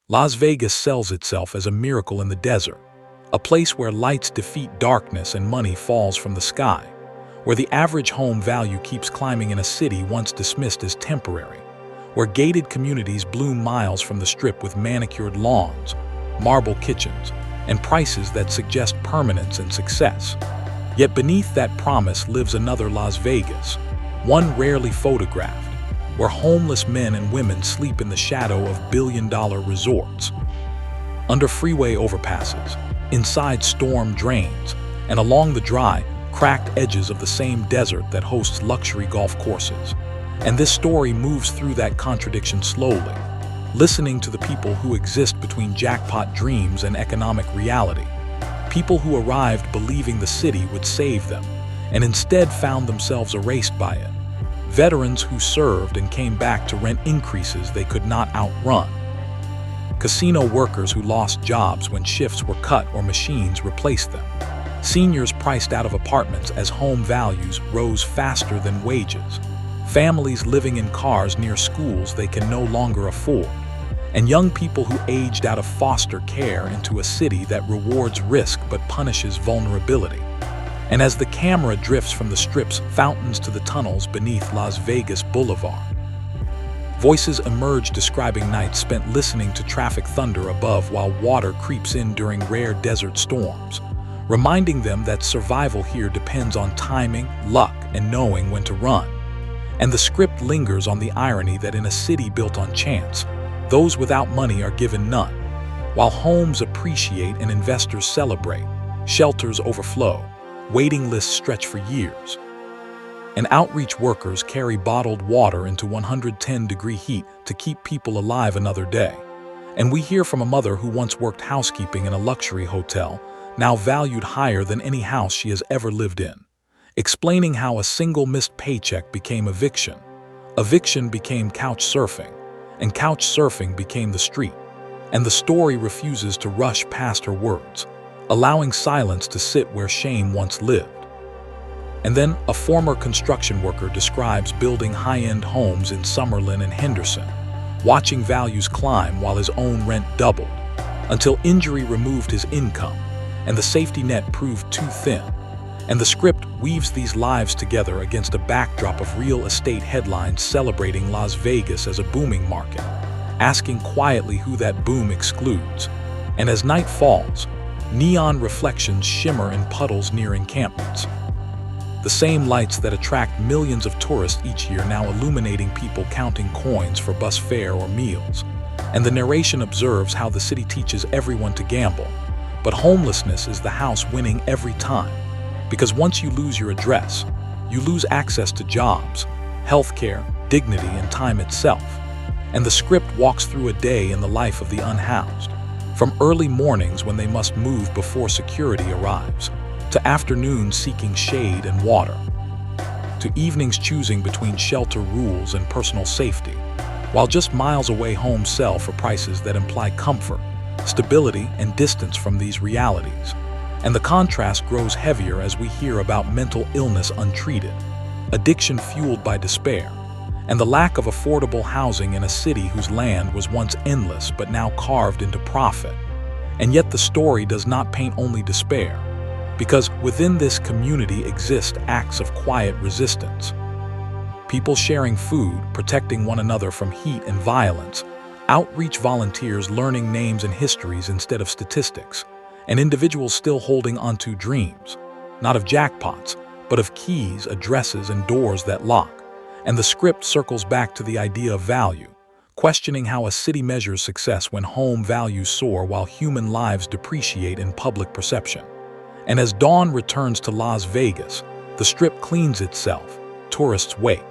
Las Vegas sells itself as a miracle in the desert, a place where lights defeat darkness and money falls from the sky, where the average home value keeps climbing in a city once dismissed as temporary, where gated communities bloom miles from the Strip with manicured lawns, marble kitchens, and prices that suggest permanence and success. Yet beneath that promise lives another Las Vegas, one rarely photographed, where homeless men and women sleep in the shadow of billion-dollar resorts, under freeway overpasses, inside storm drains, and along the dry, cracked edges of the same desert that hosts luxury golf courses. And this story moves through that contradiction slowly, listening to the people who exist between jackpot dreams and economic reality. People who arrived believing the city would save them, and instead found themselves erased by it. Veterans who served and came back to rent increases they could not outrun. Casino workers who lost jobs when shifts were cut or machines replaced them. Seniors priced out of apartments as home values rose faster than wages. Families living in cars near schools they can no longer afford. And young people who aged out of foster care into a city that rewards risk but punishes vulnerability. And as the camera drifts from the Strip's fountains to the tunnels beneath Las Vegas Boulevard, voices emerge describing nights spent listening to traffic thunder above while water creeps in during rare desert storms, reminding them that survival here depends on timing, luck, and knowing when to run. And the script lingers on the irony that in a city built on chance, those without money are given none. While homes appreciate and investors celebrate, shelters overflow, waiting lists stretch for years, and outreach workers carry bottled water into 110-degree heat to keep people alive another day. And we hear from a mother who once worked housekeeping in a luxury hotel, now valued higher than any house she has ever lived in, explaining how a single missed paycheck became eviction, eviction became couch surfing, and couch surfing became the street. And the story refuses to rush past her words, allowing silence to sit where shame once lived. And then a former construction worker describes building high-end homes in Summerlin and Henderson, watching values climb while his own rent doubled, until injury removed his income and the safety net proved too thin. And the script weaves these lives together against a backdrop of real estate headlines celebrating Las Vegas as a booming market, asking quietly who that boom excludes. And as night falls, neon reflections shimmer in puddles near encampments. The same lights that attract millions of tourists each year now illuminating people counting coins for bus fare or meals. And the narration observes how the city teaches everyone to gamble, but homelessness is the house winning every time. Because once you lose your address, you lose access to jobs, healthcare, dignity, and time itself. And the script walks through a day in the life of the unhoused. From early mornings when they must move before security arrives, to afternoons seeking shade and water, to evenings choosing between shelter rules and personal safety, while just miles away homes sell for prices that imply comfort, stability, and distance from these realities. And the contrast grows heavier as we hear about mental illness untreated, addiction fueled by despair, and the lack of affordable housing in a city whose land was once endless but now carved into profit. And yet the story does not paint only despair, because within this community exist acts of quiet resistance. People sharing food, protecting one another from heat and violence, outreach volunteers learning names and histories instead of statistics, and individuals still holding onto dreams, not of jackpots, but of keys, addresses, and doors that lock. And the script circles back to the idea of value, questioning how a city measures success when home values soar while human lives depreciate in public perception. And as dawn returns to Las Vegas, the Strip cleans itself, tourists wake,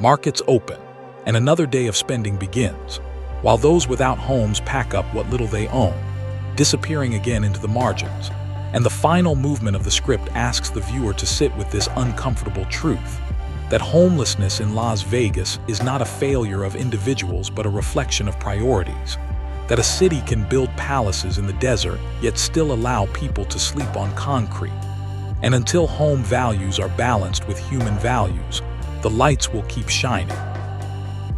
markets open, and another day of spending begins, while those without homes pack up what little they own, disappearing again into the margins. And the final movement of the script asks the viewer to sit with this uncomfortable truth, that homelessness in Las Vegas is not a failure of individuals but a reflection of priorities, that a city can build palaces in the desert yet still allow people to sleep on concrete. And until home values are balanced with human values, the lights will keep shining.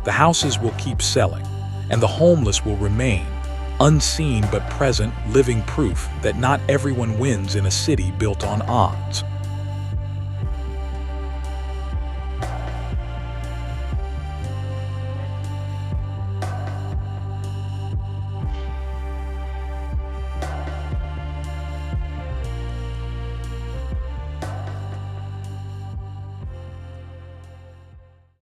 The houses will keep selling, and the homeless will remain, unseen but present, living proof that not everyone wins in a city built on odds.